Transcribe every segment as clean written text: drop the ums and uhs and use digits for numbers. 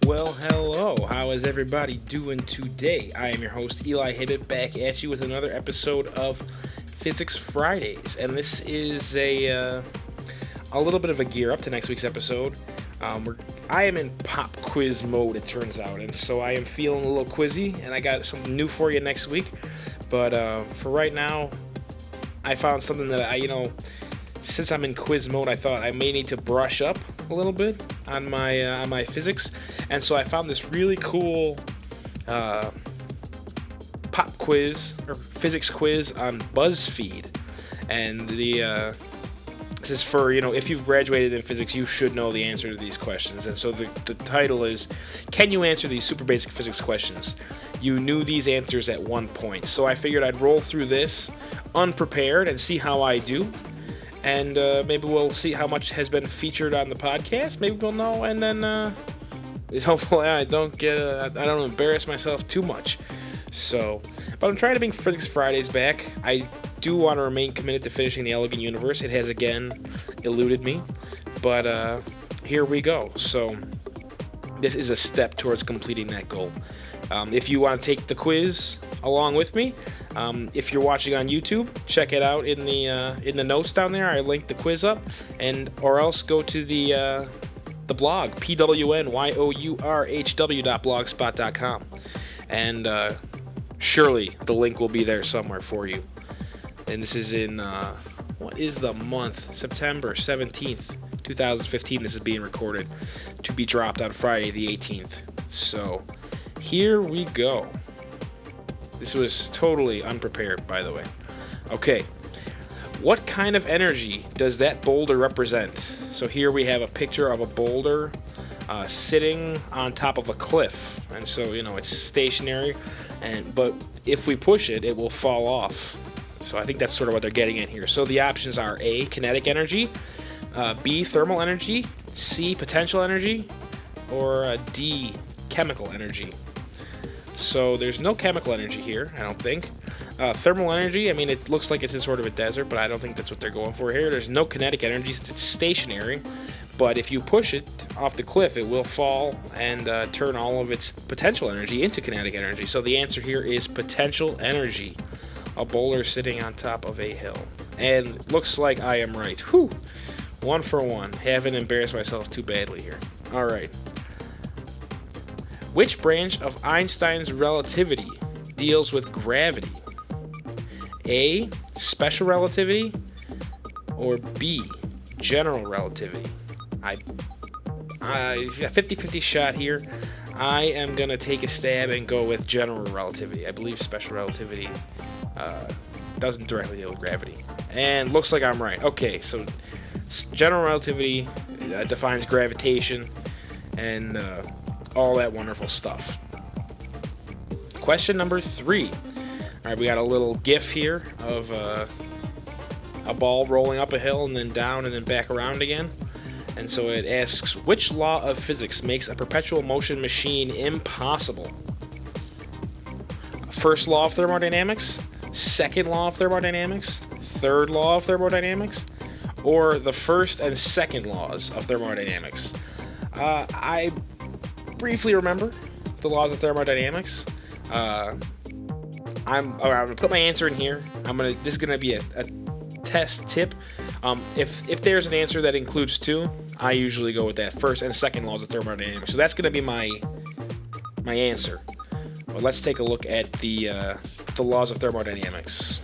Well, hello. How is everybody doing today? I am your host, Eli Hibbett, back at you with another episode of Physics Fridays. And this is a little bit of a gear up to next week's episode. I am in pop quiz mode, it turns out. And so I am feeling a little quizzy, and I got something new for you next week. But for right now, I found something that since I'm in quiz mode, I thought I may need to brush up a little bit on my physics, and so I found this really cool pop quiz or physics quiz on BuzzFeed, and this is for if you've graduated in physics, you should know the answer to these questions. And so the title is, "Can you answer these super basic physics questions? You knew these answers at one point." So I figured I'd roll through this unprepared and see how I do. And maybe we'll see how much has been featured on the podcast. Maybe we'll know, and then hopefully I don't embarrass myself too much. So, but I'm trying to bring Physics Fridays back. I do want to remain committed to finishing the Allegdly universe. It has again eluded me, but here we go. So this is a step towards completing that goal. If you want to take the quiz along with me, if you're watching on YouTube, check it out in the notes down there. I linked the quiz up, or else go to the blog, pwnyOurhw.blogspot.com, and surely the link will be there somewhere for you. And this is in what is the month? September 17th, 2015. This is being recorded to be dropped on Friday the 18th. So here we go. This was totally unprepared, by the way. Okay. What kind of energy does that boulder represent? So here we have a picture of a boulder sitting on top of a cliff. And so, it's stationary, but if we push it, it will fall off. So I think that's sort of what they're getting at here. So the options are A, kinetic energy, B, thermal energy, C, potential energy, or D, chemical energy. So there's no chemical energy here, I don't think. Thermal energy, it looks like it's in sort of a desert, but I don't think that's what they're going for here. There's no kinetic energy since it's stationary, but if you push it off the cliff, it will fall and turn all of its potential energy into kinetic energy. So the answer here is potential energy. A boulder sitting on top of a hill. And looks like I am right. Whew! 1 for 1. Haven't embarrassed myself too badly here. Alright. Which branch of Einstein's relativity deals with gravity? A, special relativity, or B, general relativity? It's a 50-50 shot here. I am going to take a stab and go with general relativity. I believe special relativity doesn't directly deal with gravity. And looks like I'm right. Okay, so general relativity defines gravitation and all that wonderful stuff. Question number 3. All right, we got a little GIF here of a ball rolling up a hill and then down and then back around again. And so it asks, which law of physics makes a perpetual motion machine impossible? First law of thermodynamics, second law of thermodynamics, third law of thermodynamics, or the first and second laws of thermodynamics? I briefly remember the laws of thermodynamics. I'm gonna put my answer in here. This is gonna be a test tip. If there's an answer that includes 2, I usually go with that first and second laws of thermodynamics. So that's gonna be my answer. But let's take a look at the laws of thermodynamics.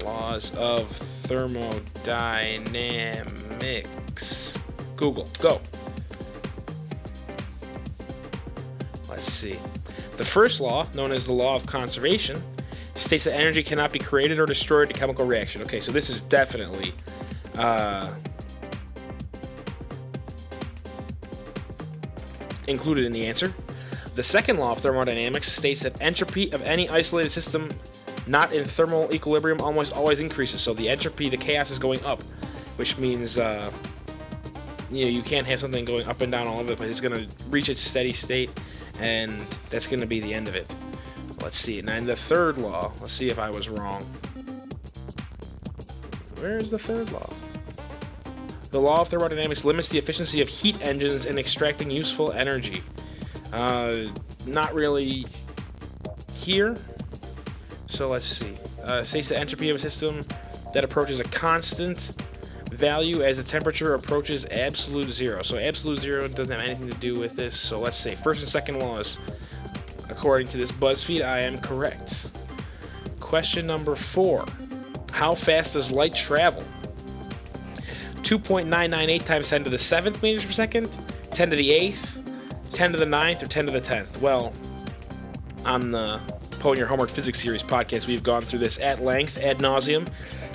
Laws of thermodynamics. Google, go. Let's see. The first law, known as the law of conservation, states that energy cannot be created or destroyed in a chemical reaction. Okay, so this is definitely included in the answer. The second law of thermodynamics states that entropy of any isolated system not in thermal equilibrium almost always increases. So the entropy, the chaos, is going up, which means you can't have something going up and down all over the place. It's going to reach its steady state, and that's going to be the end of it. Let's see. And then the third law, let's see if I was wrong. Where's the third law? The law of thermodynamics limits the efficiency of heat engines in extracting useful energy. Not really here. So let's see. States the entropy of a system that approaches a constant value as the temperature approaches absolute zero. So absolute zero doesn't have anything to do with this. So let's say first and second laws. According to this BuzzFeed, I am correct. Question number 4. How fast does light travel? 2.998 times 10 to the 7th meters per second, 10 to the 8th, 10 to the 9th, or 10 to the 10th? Well, on the Pulling Your Homework Physics Series podcast, we've gone through this at length, ad nauseum.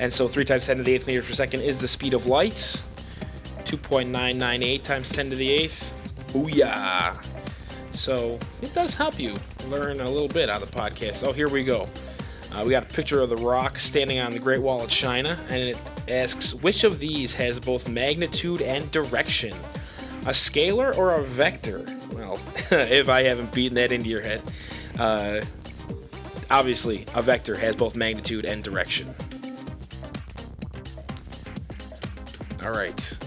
And so 3 times 10 to the 8th meters per second is the speed of light. 2.998 times 10 to the 8th. Booyah! So it does help you learn a little bit on the podcast. Oh, here we go. We got a picture of the Rock standing on the Great Wall of China, and it asks, which of these has both magnitude and direction? A scalar or a vector? Well, if I haven't beaten that into your head, obviously a vector has both magnitude and direction. All right.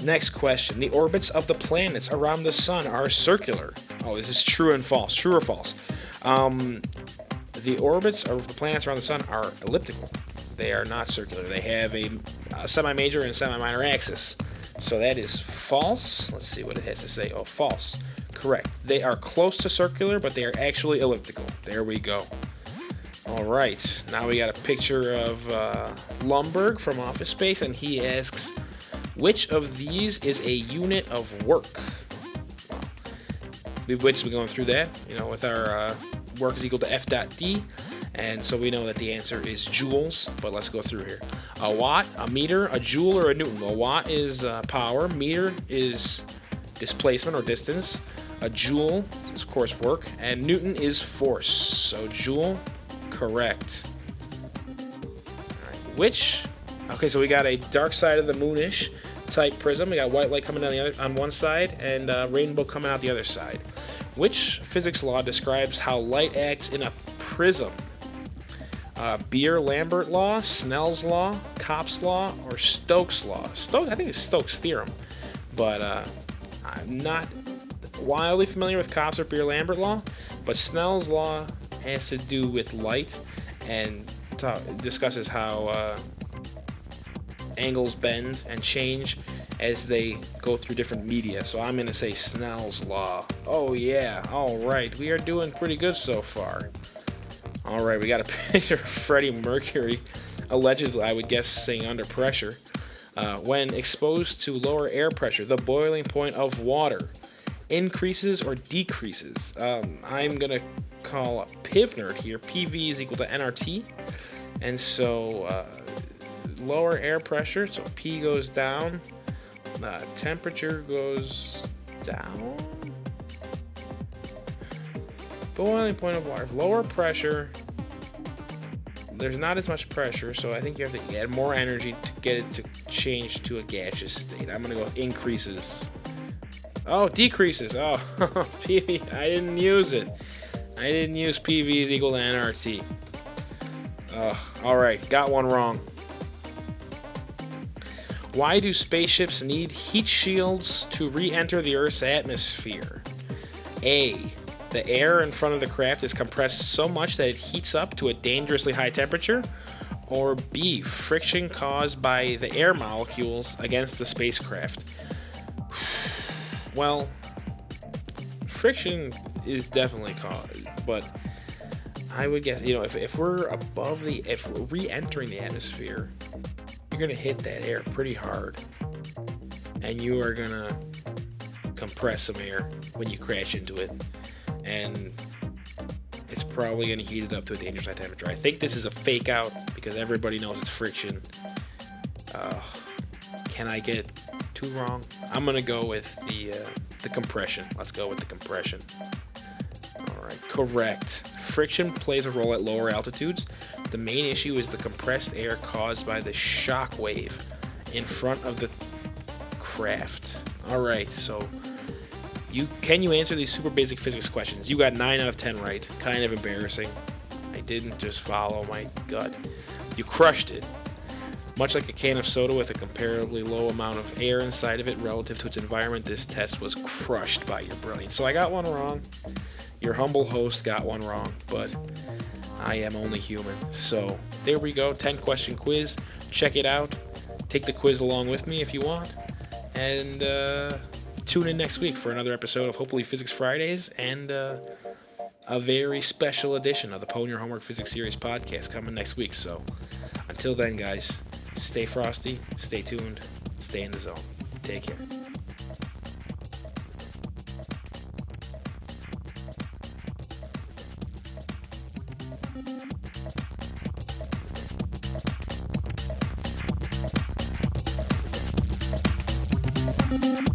Next question. The orbits of the planets around the sun are circular. Oh, this is true and false. True or false? The orbits of the planets around the sun are elliptical. They are not circular. They have a semi-major and semi-minor axis. So that is false. Let's see what it has to say. Oh, false. Correct. They are close to circular, but they are actually elliptical. There we go. All right. Now we got a picture of Lumberg from Office Space, and he asks, which of these is a unit of work? Well, we've been going through that, with our work is equal to F dot D, and so we know that the answer is joules, but let's go through here. A watt, a meter, a joule, or a newton? A watt is power, meter is displacement or distance, a joule is, of course, work, and newton is force. So joule, correct. All right, okay, so we got a dark side of the moonish type prism. We got white light coming on one side and rainbow coming out the other side. Which physics law describes how light acts in a prism? Beer-Lambert law, Snell's law, Kopp's law, or Stokes law? I think it's Stokes' theorem, but I'm not wildly familiar with Kopp's or Beer-Lambert law, but Snell's law has to do with light and discusses how angles bend and change as they go through different media. So I'm going to say Snell's law. Oh yeah, all right. We are doing pretty good so far. All right, we got a picture of Freddie Mercury, allegedly, I would guess, singing under pressure. When exposed to lower air pressure, the boiling point of water increases or decreases. I'm going to call a PIV nerd here. PV is equal to nRT. And so lower air pressure, so P goes down, temperature goes down. Boiling point of water, lower pressure, there's not as much pressure, so I think you have to add more energy to get it to change to a gaseous state. I'm going to go increases. Oh, decreases. Oh, PV, I didn't use it. I didn't use PV is equal to nRT. All right, got one wrong. Why do spaceships need heat shields to re-enter the Earth's atmosphere? A. The air in front of the craft is compressed so much that it heats up to a dangerously high temperature. Or B. Friction caused by the air molecules against the spacecraft. Well, friction is definitely caused, but I would guess, if we're if we're re-entering the atmosphere, you're going to hit that air pretty hard, and you are going to compress some air when you crash into it, and it's probably going to heat it up to a dangerous high temperature. I think this is a fake out because everybody knows it's friction. Can I get too wrong? I'm going to go with the compression. Let's go with the compression. All right, correct. Friction plays a role at lower altitudes. The main issue is the compressed air caused by the shock wave in front of the craft. All right, so can you answer these super basic physics questions? You got 9 out of 10 right. Kind of embarrassing. I didn't just follow my gut. You crushed it. Much like a can of soda with a comparably low amount of air inside of it relative to its environment, this test was crushed by your brilliance. So I got one wrong. Your humble host got one wrong, but I am only human. So there we go, 10-question quiz. Check it out. Take the quiz along with me if you want. And tune in next week for another episode of hopefully Physics Fridays and a very special edition of the Pwn Your Homework Physics Series podcast coming next week. So until then, guys, stay frosty, stay tuned, stay in the zone. Take care. Thank you.